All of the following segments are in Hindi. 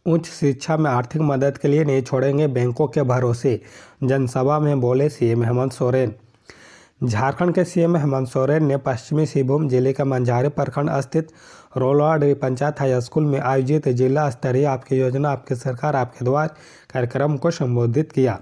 उच्च शिक्षा में आर्थिक मदद के लिए नहीं छोड़ेंगे बैंकों के भरोसे, जनसभा में बोले सीएम हेमंत सोरेन। झारखंड के सीएम हेमंत सोरेन ने पश्चिमी सिंहभूम जिले के मंझारी प्रखंड स्थित रोलवाड़ी पंचायत हाई स्कूल में आयोजित जिला स्तरीय आपकी योजना आपकी सरकार आपके द्वार कार्यक्रम को संबोधित किया।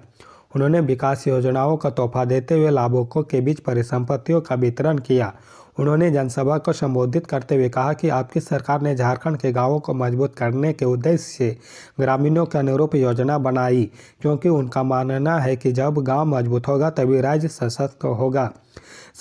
उन्होंने विकास योजनाओं का तोहफा देते हुए लाभुकों के बीच परिसंपत्तियों का वितरण किया। उन्होंने जनसभा को संबोधित करते हुए कहा कि आपकी सरकार ने झारखंड के गांवों को मजबूत करने के उद्देश्य से ग्रामीणों के अनुरूप योजना बनाई, क्योंकि उनका मानना है कि जब गांव मजबूत होगा तभी राज्य सशक्त होगा।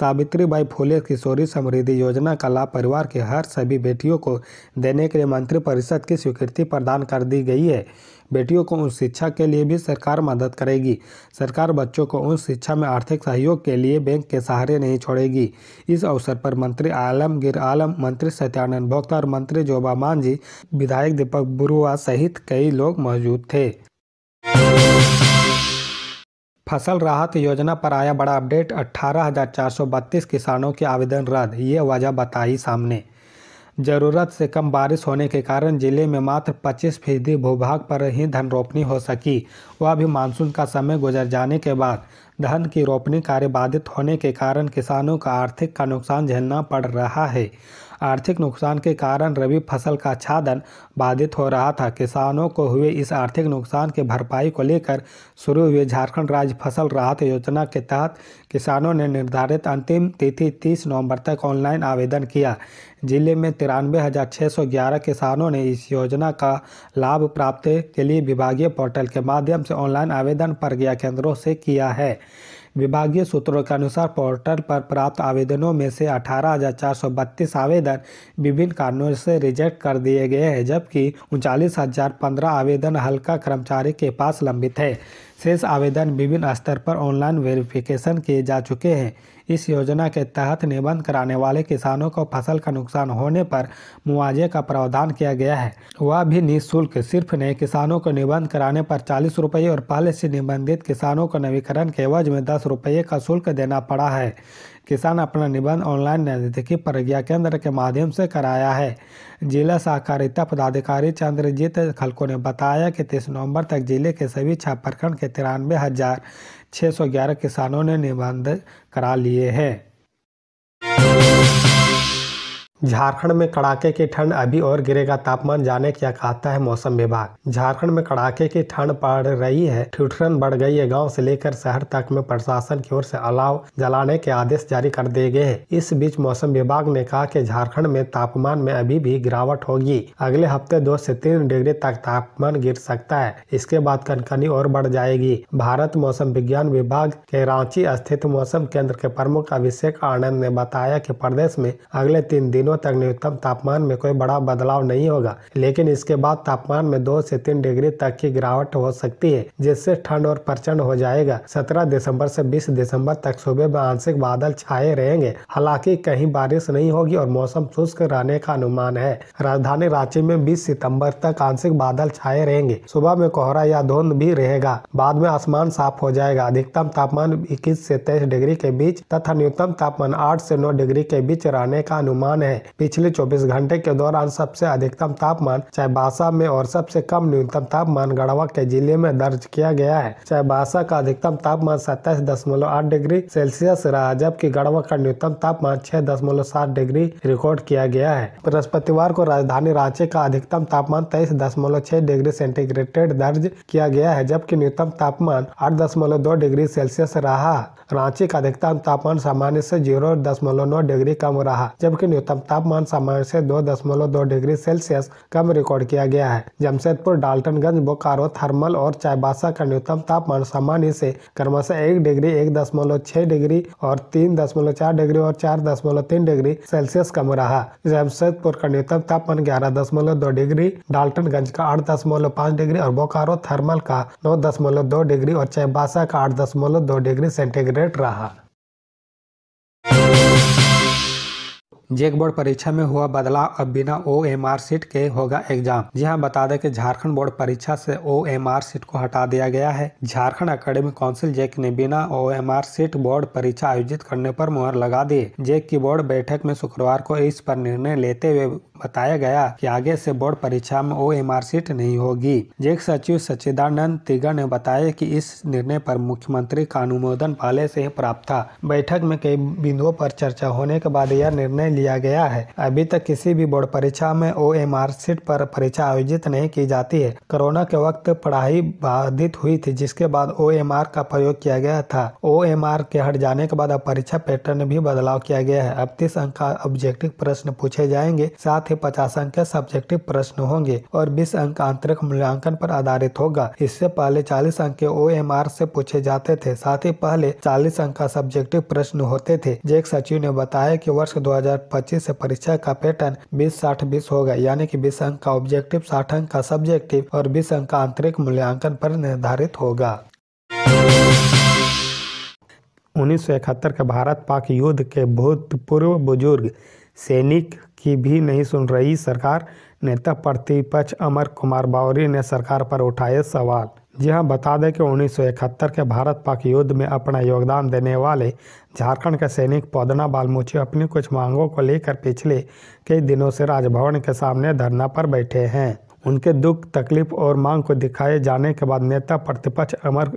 सावित्रीबाई फुले किशोरी समृद्धि योजना का लाभ परिवार की हर सभी बेटियों को देने के लिए मंत्रिपरिषद की स्वीकृति प्रदान कर दी गई है। बेटियों को उच्च शिक्षा के लिए भी सरकार मदद करेगी। सरकार बच्चों को उच्च शिक्षा में आर्थिक सहयोग के लिए बैंक के सहारे नहीं छोड़ेगी। इस अवसर पर मंत्री आलमगीर आलम, मंत्री सत्यानंद भोक्ता और मंत्री जोबा मांझी, विधायक दीपक बुरुआ सहित कई लोग मौजूद थे। फसल राहत योजना पर आया बड़ा अपडेट। 18,432 किसानों के आवेदन रद्द, ये वजह बताई सामने। जरूरत से कम बारिश होने के कारण जिले में मात्र 25% भूभाग पर ही धन रोपनी हो सकी, वह भी मानसून का समय गुजर जाने के बाद। धान की रोपनी कार्य बाधित होने के कारण किसानों का आर्थिक का नुकसान झेलना पड़ रहा है। आर्थिक नुकसान के कारण रबी फसल का छादन बाधित हो रहा था। किसानों को हुए इस आर्थिक नुकसान की भरपाई को लेकर शुरू हुए झारखंड राज्य फसल राहत योजना के तहत किसानों ने निर्धारित अंतिम तिथि 30 नवंबर तक ऑनलाइन आवेदन किया। जिले में 93,611 किसानों ने इस योजना का लाभ प्राप्त के लिए विभागीय पोर्टल के माध्यम से ऑनलाइन आवेदन प्रक्रिया केंद्रों से किया है। विभागीय सूत्रों के अनुसार पोर्टल पर प्राप्त आवेदनों में से 18,432 आवेदन विभिन्न कारणों से रिजेक्ट कर दिए गए हैं, जबकि 39,015 आवेदन हल्का कर्मचारी के पास लंबित है। शेष आवेदन विभिन्न स्तर पर ऑनलाइन वेरिफिकेशन किए जा चुके हैं। इस योजना के तहत निबंधन कराने वाले किसानों को फसल का नुकसान होने पर मुआवजे का प्रावधान किया गया है, वह भी निःशुल्क। सिर्फ नए किसानों को निबंधन कराने पर 40 रुपये और पहले से निबंधित किसानों को नवीकरण के एवज में 10 रुपये का शुल्क देना पड़ा है। किसान अपना निबंधन ऑनलाइन नजदीकी प्रज्ञा केंद्र के माध्यम से कराया है। जिला सहकारिता पदाधिकारी चंद्रजीत खलको ने बताया कि 30 नवंबर तक जिले के सभी 6 प्रखंड के 93,611 किसानों ने निबंधन करा लिए हैं। झारखंड में कड़ाके की ठंड, अभी और गिरेगा तापमान, जाने क्या कहता है मौसम विभाग। झारखंड में कड़ाके की ठंड पड़ रही है, ठिठुरन बढ़ गई है। गांव से लेकर शहर तक में प्रशासन की ओर से अलाव जलाने के आदेश जारी कर दिए गए हैं। इस बीच मौसम विभाग ने कहा कि झारखंड में तापमान में अभी भी गिरावट होगी। अगले हफ्ते 2 से 3 डिग्री तक तापमान गिर सकता है। इसके बाद कनकनी और बढ़ जाएगी। भारत मौसम विज्ञान विभाग के रांची स्थित मौसम केंद्र के प्रमुख अभिषेक आनंद ने बताया कि प्रदेश में अगले 3 दिनों तक न्यूनतम तापमान में कोई बड़ा बदलाव नहीं होगा, लेकिन इसके बाद तापमान में 2 से 3 डिग्री तक की गिरावट हो सकती है, जिससे ठंड और प्रचंड हो जाएगा। 17 दिसंबर से 20 दिसंबर तक सुबह में आंशिक बादल छाए रहेंगे, हालांकि कहीं बारिश नहीं होगी और मौसम शुष्क रहने का अनुमान है। राजधानी रांची में 20 सितंबर तक आंशिक बादल छाए रहेंगे, सुबह में कोहरा या धुंध भी रहेगा, बाद में आसमान साफ हो जाएगा। अधिकतम तापमान 21 से 23 डिग्री के बीच तथा न्यूनतम तापमान 8 से 9 डिग्री के बीच रहने का अनुमान है। पिछले 24 घंटे के दौरान सबसे अधिकतम तापमान चाईबासा में और सबसे कम न्यूनतम तापमान गढ़वा के जिले में दर्ज किया गया है। चाईबासा का अधिकतम तापमान 27.8 डिग्री सेल्सियस रहा, जबकि गढ़वा का न्यूनतम तापमान 6.7 डिग्री रिकॉर्ड किया गया है। बृहस्पतिवार को राजधानी रांची का अधिकतम तापमान 23.6 डिग्री सेंटीग्रेड दर्ज किया गया है, जबकि न्यूनतम तापमान 8.2 डिग्री सेल्सियस रहा। रांची का अधिकतम तापमान सामान्य से 0.9 डिग्री कम रहा, जबकि न्यूनतम तापमान सामान्य से 2.2 डिग्री सेल्सियस कम रिकॉर्ड किया गया है। जमशेदपुर, डाल्टनगंज, बोकारो, थर्मल और चाईबासा का न्यूनतम तापमान सामान्य से क्रमशः 1 डिग्री, 1.6 डिग्री और 3.4 डिग्री और 4.3 डिग्री सेल्सियस कम रहा। जमशेदपुर का न्यूनतम तापमान 11.2 डिग्री, डाल्टनगंज का 8.5 डिग्री और बोकारो थर्मल का 9.2 डिग्री और चाईबासा का 8.2 डिग्री सेंटीग्रेड रहा। जेक बोर्ड परीक्षा में हुआ बदलाव, अब बिना OMR सीट के होगा एग्जाम। जी हां, बता दें कि झारखंड बोर्ड परीक्षा से OMR सीट को हटा दिया गया है। झारखंड एकेडमिक काउंसिल जेक ने बिना OMR सीट बोर्ड परीक्षा आयोजित करने पर मुहर लगा दी। जेक की बोर्ड बैठक में शुक्रवार को इस पर निर्णय लेते हुए बताया गया कि आगे से बोर्ड परीक्षा में OMR सीट नहीं होगी। जेक सचिव सच्चिदानंद तिगर ने बताया कि इस निर्णय पर मुख्यमंत्री का अनुमोदन पहले से ही प्राप्त था। बैठक में कई बिंदुओं पर चर्चा होने के बाद यह निर्णय लिया गया है। अभी तक किसी भी बोर्ड परीक्षा में OMR सीट पर परीक्षा आयोजित नहीं की जाती है। कोरोना के वक्त पढ़ाई बाधित हुई थी, जिसके बाद OMR का प्रयोग किया गया था। OMR के हट जाने के बाद अब परीक्षा पैटर्न में भी बदलाव किया गया है। अब 30 अंक का ऑब्जेक्टिव प्रश्न पूछे जाएंगे, साथ ही 50 अंक के सब्जेक्टिव प्रश्न होंगे और 20 अंक आंतरिक मूल्यांकन पर आधारित होगा। इससे पहले 40 अंक के OMR से पूछे जाते थे, साथ ही पहले 40 अंक का सब्जेक्टिव प्रश्न होते थे। जेक सचिव ने बताया कि वर्ष 2025 से परीक्षा का पैटर्न 20-60-20 होगा, यानी कि 20 अंक का ऑब्जेक्टिव, 60 अंक का सब्जेक्टिव और 20 अंक का आंतरिक मूल्यांकन पर निर्धारित होगा। 1971 के भारत पाक युद्ध के भूतपूर्व बुजुर्ग सैनिक की भी नहीं सुन रही सरकार। नेता प्रतिपक्ष अमर कुमार बावरी ने सरकार पर उठाए सवाल। जी हां, बता दें कि 1971 के भारत पाक युद्ध में अपना योगदान देने वाले झारखंड के सैनिक पोदना बालमूची अपनी कुछ मांगों को लेकर पिछले कई दिनों से राजभवन के सामने धरना पर बैठे हैं। उनके दुख, तकलीफ और मांग को दिखाए जाने के बाद नेता प्रतिपक्ष अमर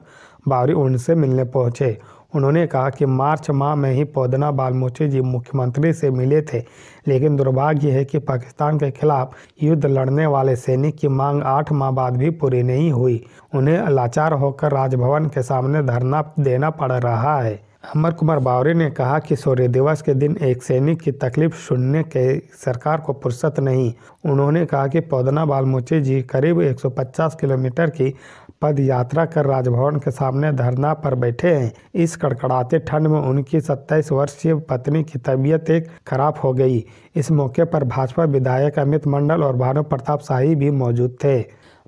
बावरी उनसे मिलने पहुंचे। उन्होंने कहा कि मार्च माह में ही पोदना बालमूची जी मुख्यमंत्री से मिले थे, लेकिन दुर्भाग्य है कि पाकिस्तान के खिलाफ युद्ध लड़ने वाले सैनिक की मांग 8 माह बाद भी पूरी नहीं हुई। उन्हें लाचार होकर राजभवन के सामने धरना देना पड़ रहा है। अमर कुमार बावरी ने कहा कि शौर्य दिवस के दिन एक सैनिक की तकलीफ सुनने के सरकार को फुर्सत नहीं। उन्होंने कहा कि पोदना बालमूची जी करीब 150 किलोमीटर की पद यात्रा कर राजभवन के सामने धरना पर बैठे हैं। इस कड़कड़ाते ठंड में उनकी 27 वर्षीय पत्नी की तबीयत खराब हो गई। इस मौके पर भाजपा विधायक अमित मंडल और भानु प्रताप शाही भी मौजूद थे।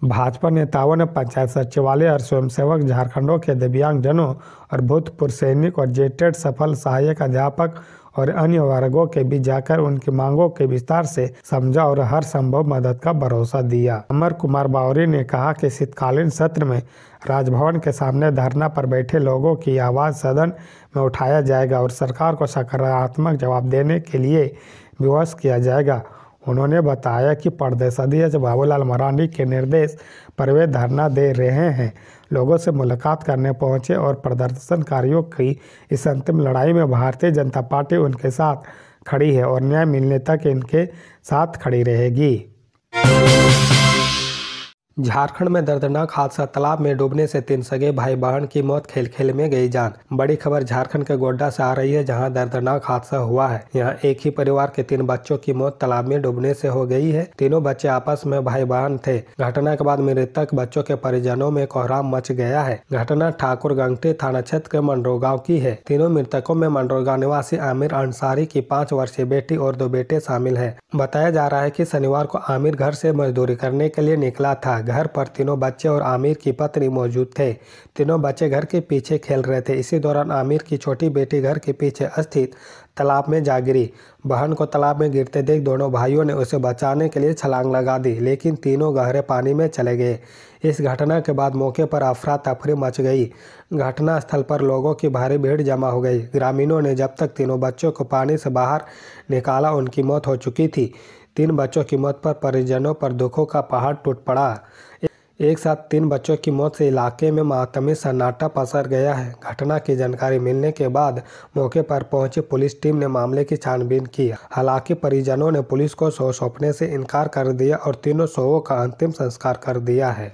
भाजपा नेताओं ने पंचायत सचिवालय और स्वयंसेवक झारखंडों के दिव्यांगजनों और भूतपूर्व सैनिक और जेटेड सफल सहायक अध्यापक और अन्य वर्गों के बीच जाकर उनकी मांगों के विस्तार से समझा और हर संभव मदद का भरोसा दिया। अमर कुमार बावरी ने कहा कि शीतकालीन सत्र में राजभवन के सामने धरना पर बैठे लोगों की आवाज़ सदन में उठाया जाएगा और सरकार को सकारात्मक जवाब देने के लिए विवश किया जाएगा। उन्होंने बताया कि प्रदेश अध्यक्ष बाबूलाल मरांडी के निर्देश पर वे धरना दे रहे हैं। लोगों से मुलाकात करने पहुंचे और प्रदर्शनकारियों की इस अंतिम लड़ाई में भारतीय जनता पार्टी उनके साथ खड़ी है और न्याय मिलने तक इनके साथ खड़ी रहेगी। झारखंड में दर्दनाक हादसा, तालाब में डूबने से 3 सगे भाई बहन की मौत, खेल खेल में गई जान। बड़ी खबर झारखंड के गोड्डा से आ रही है, जहां दर्दनाक हादसा हुआ है। यहां एक ही परिवार के 3 बच्चों की मौत तालाब में डूबने से हो गई है। तीनों बच्चे आपस में भाई बहन थे। घटना के बाद मृतक बच्चों के परिजनों में कोहराम मच गया है। घटना ठाकुर गंगटी थाना क्षेत्र के मंडरो गाँव की है। तीनों मृतकों में मंडरो गाँव निवासी आमिर अंसारी की 5 वर्षीय बेटी और 2 बेटे शामिल है। बताया जा रहा है कि शनिवार को आमिर घर से मजदूरी करने के लिए निकला था। घर पर तीनों बच्चे और आमिर की पत्नी मौजूद थे। तीनों बच्चे घर के पीछे खेल रहे थे। इसी दौरान आमिर की छोटी बेटी घर के पीछे स्थित तालाब में जा गिरी। बहन को तालाब में गिरते देख दोनों भाइयों ने उसे बचाने के लिए छलांग लगा दी, लेकिन तीनों गहरे पानी में चले गए। इस घटना के बाद मौके पर अफरा तफरी मच गई। घटना स्थल पर लोगों की भारी भीड़ जमा हो गई। ग्रामीणों ने जब तक तीनों बच्चों को पानी से बाहर निकाला, उनकी मौत हो चुकी थी। 3 बच्चों की मौत पर परिजनों पर दुखों का पहाड़ टूट पड़ा। एक साथ 3 बच्चों की मौत से इलाके में मातमी सन्नाटा पसर गया है। घटना की जानकारी मिलने के बाद मौके पर पहुंची पुलिस टीम ने मामले की छानबीन की। हालांकि परिजनों ने पुलिस को शव सौंपने से इनकार कर दिया और तीनों शवों का अंतिम संस्कार कर दिया है।